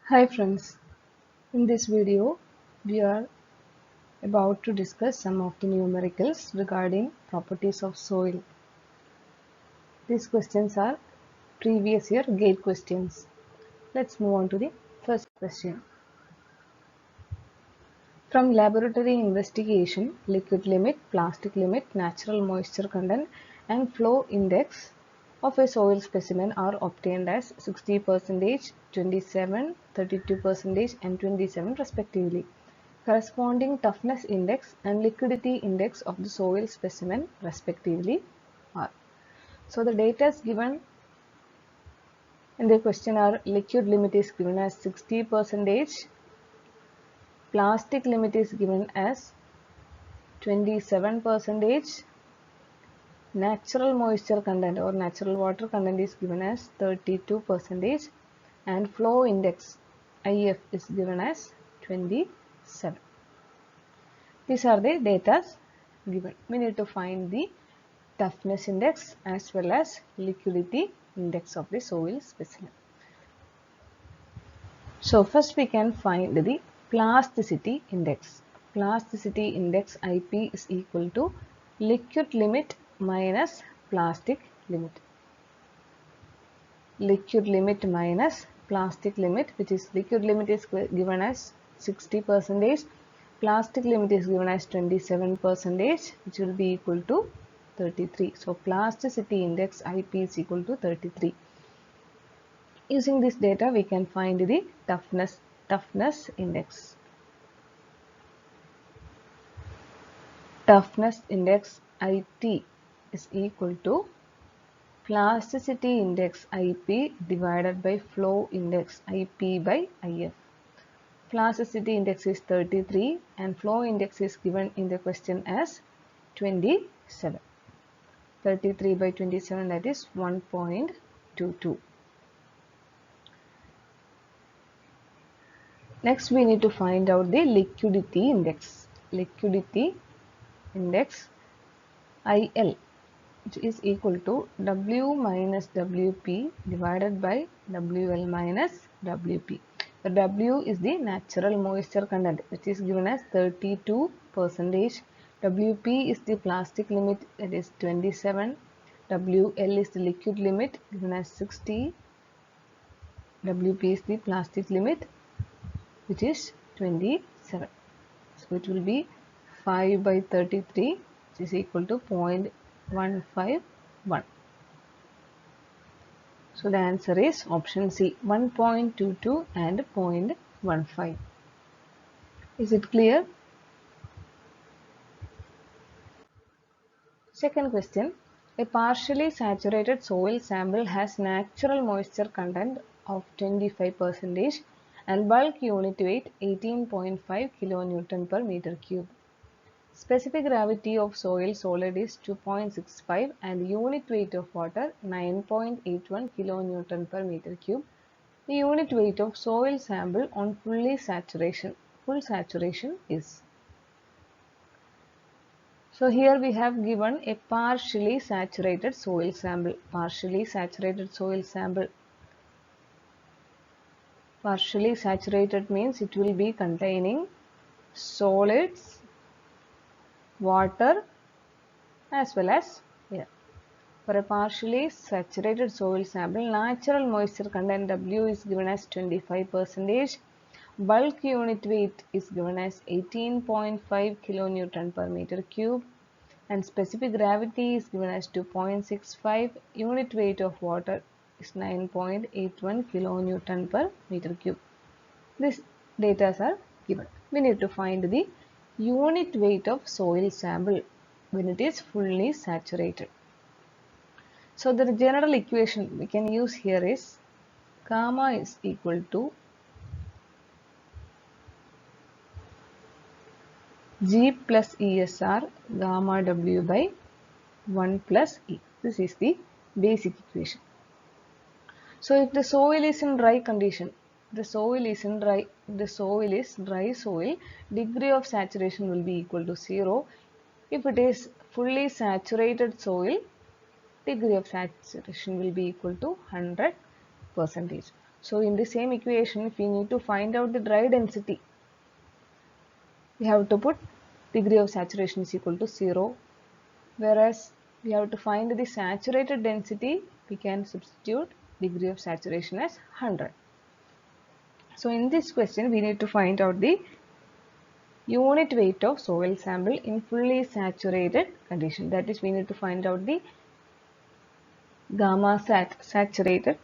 Hi friends, in this video we are about to discuss some of the numericals regarding properties of soil. These questions are previous year gate questions. Let's move on to the first question. From laboratory investigation, liquid limit, plastic limit, natural moisture content and flow index of a soil specimen are obtained as 60%, 27, 32% and 27 respectively. Corresponding toughness index and liquidity index of the soil specimen respectively are. So the data is given in the question are liquid limit is given as 60%, plastic limit is given as 27%, natural moisture content or natural water content is given as 32% and flow index IF is given as 27. These are the data given. We need to find the toughness index as well as liquidity index of the soil specimen. So first we can find the plasticity index. Plasticity index IP is equal to liquid limit minus plastic limit. Liquid limit minus plastic limit, which is liquid limit is given as 60%, plastic limit is given as 27%, which will be equal to 33. So plasticity index IP is equal to 33. Using this data we can find the toughness index. Toughness index IT is equal to plasticity index IP divided by flow index IP by IF. Plasticity index is 33 and flow index is given in the question as 27. 33 by 27, that is 1.22. Next we need to find out the liquidity index. Liquidity index IL, which is equal to W minus WP divided by WL minus WP. The W is the natural moisture content, which is given as 32%. WP is the plastic limit, that is 27. WL is the liquid limit, given as 60. WP is the plastic limit, which is 27. So it will be 5 by 33, which is equal to 0.151. So the answer is option C, 1.22 and 0.15. Is it clear? Second question. A partially saturated soil sample has natural moisture content of 25% and bulk unit weight 18.5 kN per meter cube. Specific gravity of soil solid is 2.65 and unit weight of water 9.81 kN per meter cube. The unit weight of soil sample on full saturation is. So here we have given a partially saturated soil sample. Partially saturated soil sample. Partially saturated means it will be containing solids, water as well as air. For a partially saturated soil sample, natural moisture content W is given as 25%. Bulk unit weight is given as 18.5 kN per meter cube and specific gravity is given as 2.65. Unit weight of water is 9.81 kN per meter cube. These data are given. We need to find the unit weight of soil sample when it is fully saturated. So the general equation we can use here is gamma is equal to G plus ESR gamma W by 1 plus E. This is the basic equation. So if the soil is in dry condition, dry soil, degree of saturation will be equal to 0. If it is fully saturated soil, degree of saturation will be equal to 100%. So in the same equation, if we need to find out the dry density, we have to put degree of saturation is equal to 0. Whereas we have to find the saturated density, we can substitute degree of saturation as 100. So in this question, we need to find out the unit weight of soil sample in fully saturated condition. That is, we need to find out the gamma saturated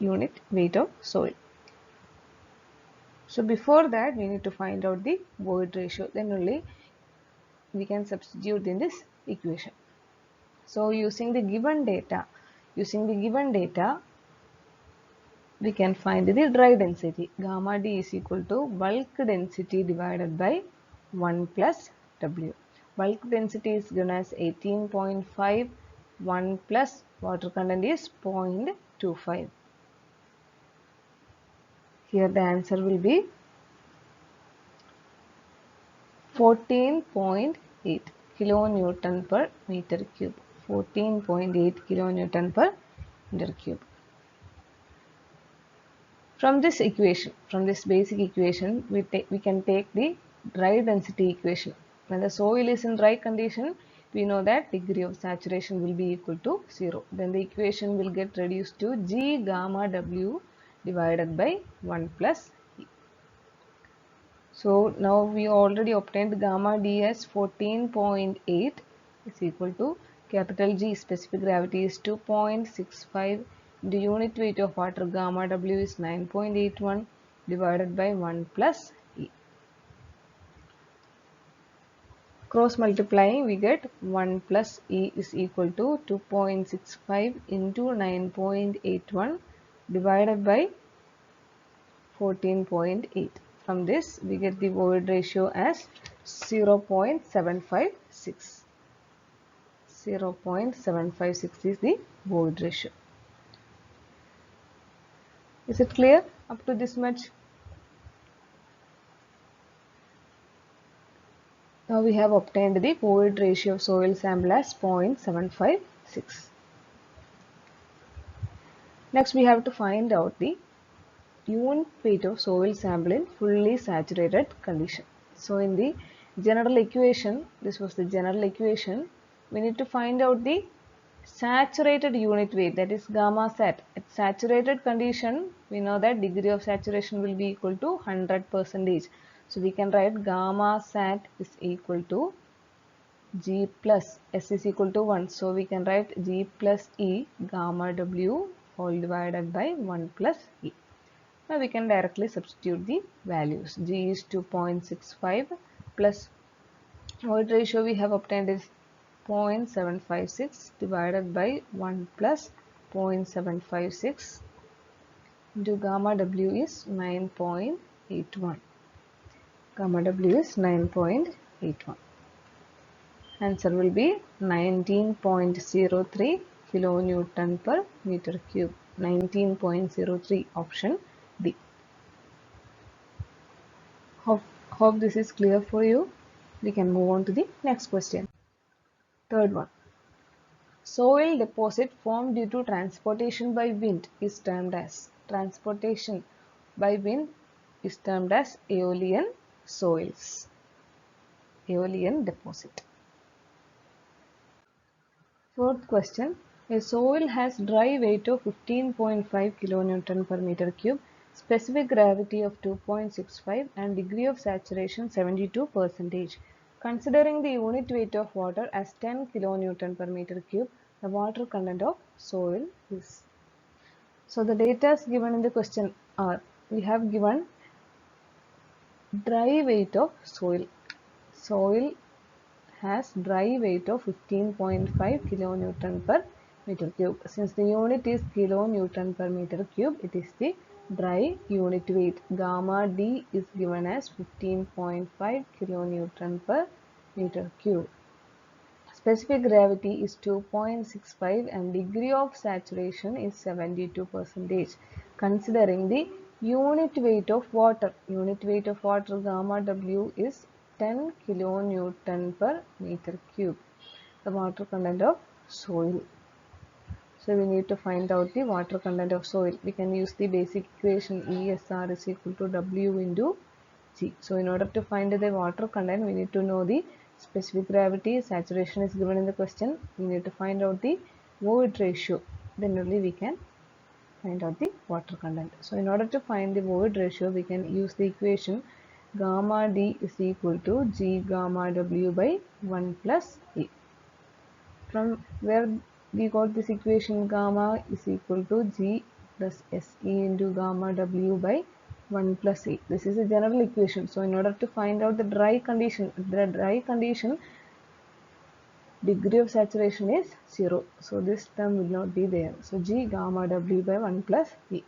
unit weight of soil. So before that, we need to find out the void ratio. Then only we can substitute in this equation. So using the given data, we can find the dry density. Gamma D is equal to bulk density divided by 1 plus W. Bulk density is given as 18.5, 1 plus water content is 0.25. Here the answer will be 14.8 kilonewton per meter cube. 14.8 kilonewton per meter cube. From this equation, from this basic equation, we can take the dry density equation. When the soil is in dry condition, we know that degree of saturation will be equal to 0. Then the equation will get reduced to G gamma W divided by 1 plus E. So now we already obtained gamma D as 14.8 is equal to capital G, specific gravity is 2.65. The unit weight of water gamma W is 9.81 divided by 1 plus E. Cross multiplying, we get 1 plus E is equal to 2.65 into 9.81 divided by 14.8. From this, we get the void ratio as 0.756. 0.756 is the void ratio. Is it clear up to this much? Now we have obtained the void ratio of soil sample as 0.756. Next we have to find out the unit weight of soil sample in fully saturated condition. So in the general equation, this was the general equation, we need to find out the saturated unit weight, that is gamma sat. At saturated condition, we know that degree of saturation will be equal to 100%. So we can write gamma sat is equal to G plus S is equal to 1. So we can write G plus E gamma W whole divided by 1 plus E. Now we can directly substitute the values. G is 2.65 plus void ratio we have obtained is 0.756 divided by 1 plus 0.756 into gamma W is 9.81. Gamma W is 9.81. Answer will be 19.03 kilonewton per meter cube. 19.03, option D. Hope this is clear for you. We can move on to the next question. Third one. Soil deposit formed due to transportation by wind is termed as aeolian soils. Aeolian deposit. Fourth question. A soil has dry weight of 15.5 kilonewton per meter cube, specific gravity of 2.65 and degree of saturation 72%. Considering the unit weight of water as 10 kilonewton per meter cube, the water content of soil is. So the data given in the question are, we have given dry weight of soil. Soil has dry weight of 15.5 kilonewton per meter cube. Since the unit is kilonewton per meter cube, it is the dry unit weight. Gamma D is given as 15.5 kilonewton per meter cube. Specific gravity is 2.65 and degree of saturation is 72%. Considering the unit weight of water, gamma W is 10 kilonewton per meter cube, the water content of soil. So So we need to find out the water content of soil. We can use the basic equation ESR is equal to W into G. So in order to find the water content, we need to know the specific gravity. Saturation is given in the question. We need to find out the void ratio. Then only we can find out the water content. So in order to find the void ratio, we can use the equation gamma D is equal to G gamma W by 1 plus E. From where we got this equation, gamma is equal to G plus SE into gamma W by 1 plus E. This is a general equation. So in order to find out the dry condition, degree of saturation is 0. So this term will not be there. So G gamma W by 1 plus E.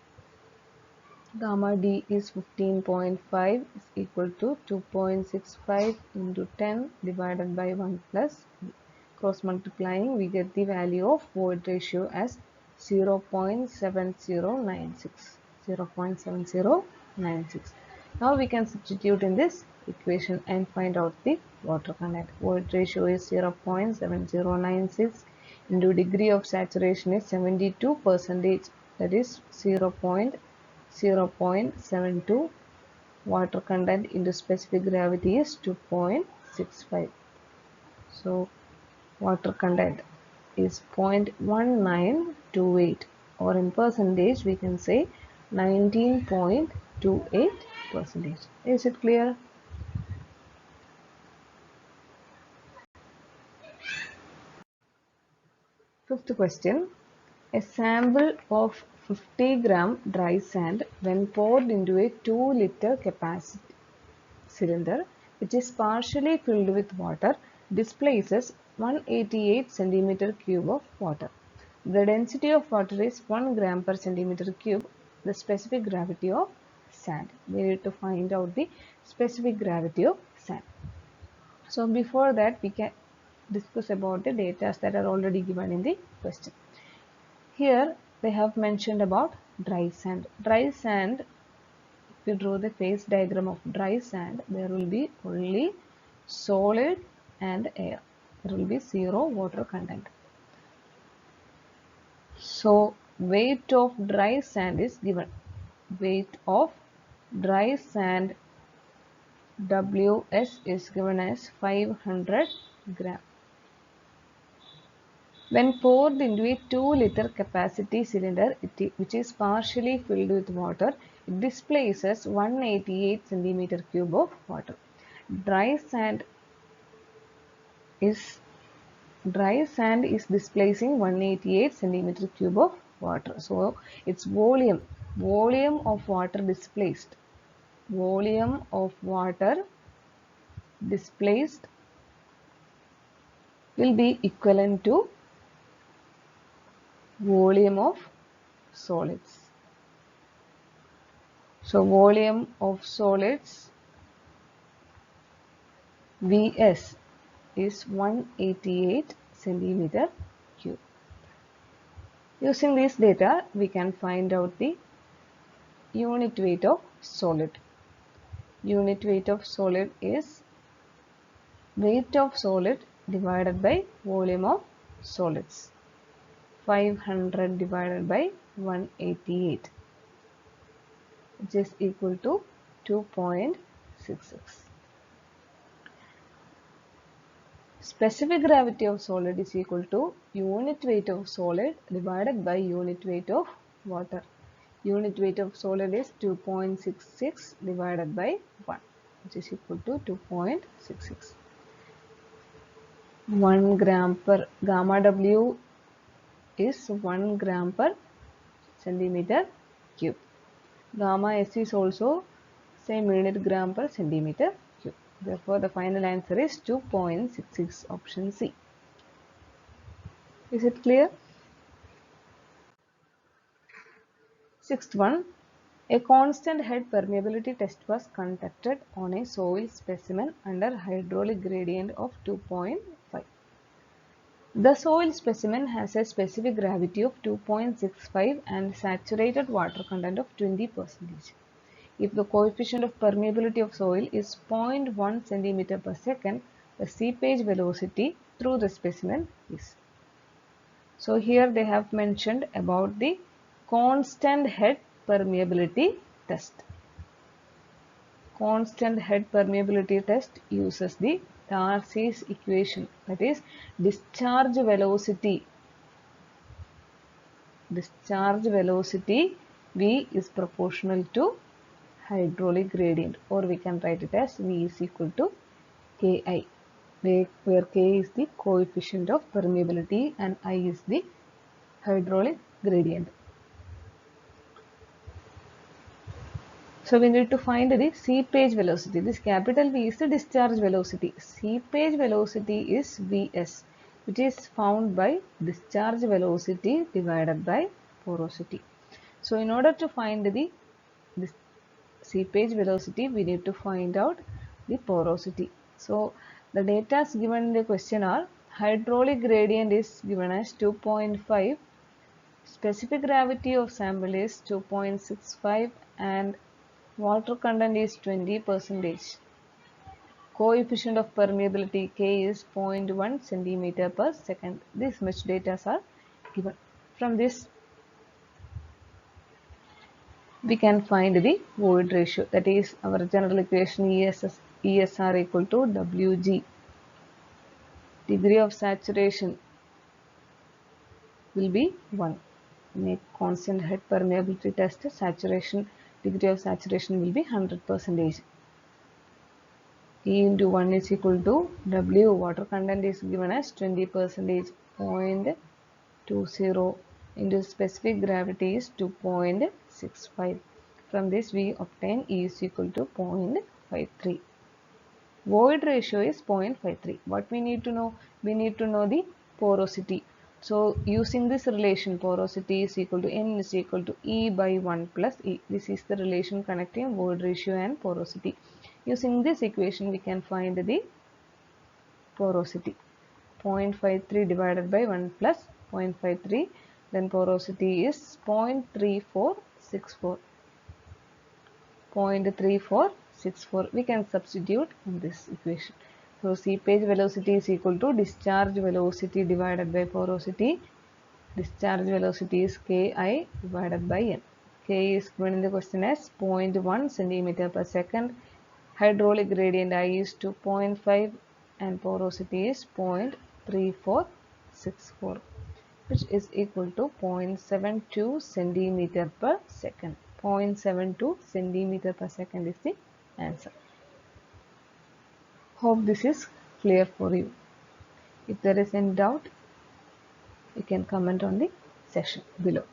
Gamma D is 15.5 is equal to 2.65 into 10 divided by 1 plus E. Cross multiplying, we get the value of void ratio as 0.7096. 0.7096. Now we can substitute in this equation and find out the water content. Void ratio is 0.7096 into degree of saturation is 72%, that is 0.72. Water content into specific gravity is 2.65. So water content is 0.1928, or in percentage we can say 19.28%. Is it clear? Fifth question. A sample of 50 gram dry sand when poured into a 2-liter capacity cylinder which is partially filled with water displaces 188 centimeter cube of water. The density of water is 1 gram per centimeter cube. The specific gravity of sand. We need to find out the specific gravity of sand. So before that, we can discuss about the data that are already given in the question. Here they have mentioned about dry sand. Dry sand, if we draw the phase diagram of dry sand, there will be only solid and air. There will be 0 water content. So weight of dry sand is given. Weight of dry sand WS is given as 500 gram. When poured into a 2-liter capacity cylinder which is partially filled with water, it displaces 188 centimeter cube of water. Dry sand is displacing 188 centimeter cube of water. So its volume of water displaced will be equivalent to volume of solids. So volume of solids Vs is 188 centimeter cube. Using this data, we can find out the unit weight of solid. Unit weight of solid is weight of solid divided by volume of solids. 500 divided by 188, which is equal to 2.66. Specific gravity of solid is equal to unit weight of solid divided by unit weight of water. Unit weight of solid is 2.66 divided by 1, which is equal to 2.66. 1 gram per gamma W is 1 gram per centimeter cube. Gamma S is also same unit gram per centimeter cube. Therefore, the final answer is 2.66, option C. Is it clear? Sixth one. A constant head permeability test was conducted on a soil specimen under hydraulic gradient of 2.5. The soil specimen has a specific gravity of 2.65 and saturated water content of 20%. If the coefficient of permeability of soil is 0.1 centimeter per second, the seepage velocity through the specimen is. So here they have mentioned about the constant head permeability test. Constant head permeability test uses the Darcy's equation, that is discharge velocity V is proportional to hydraulic gradient, or we can write it as V is equal to Ki, where K is the coefficient of permeability and I is the hydraulic gradient. So we need to find the seepage velocity. This capital V is the discharge velocity. Seepage velocity is Vs, which is found by discharge velocity divided by porosity. So in order to find the seepage velocity, we need to find out the porosity. So the data given in the question are: hydraulic gradient is given as 2.5, specific gravity of sample is 2.65, and water content is 20%. Coefficient of permeability K is 0.1 centimeter per second. This much data are given. From this, we can find the void ratio. That is our general equation ESR equal to Wg. Degree of saturation will be 1. Make constant head permeability test. Degree of saturation will be 100%. E into 1 is equal to W. Water content is given as 20%, 0.20, into specific gravity is 2.65. From this we obtain E is equal to 0.53. Void ratio is 0.53. What we need to know? We need to know the porosity. So using this relation, porosity is equal to N is equal to E by 1 plus E. This is the relation connecting void ratio and porosity. Using this equation, we can find the porosity. 0.53 divided by 1 plus 0.53, then porosity is 0.3464. 0.3464. We can substitute in this equation. So seepage velocity is equal to discharge velocity divided by porosity. Discharge velocity is Ki divided by N. K is given in the question as 0.1 centimeter per second. Hydraulic gradient I is 2.5 and porosity is 0.3464, which is equal to 0.72 centimeter per second. 0.72 centimeter per second is the answer. Hope this is clear for you. If there is any doubt, you can comment on the session below.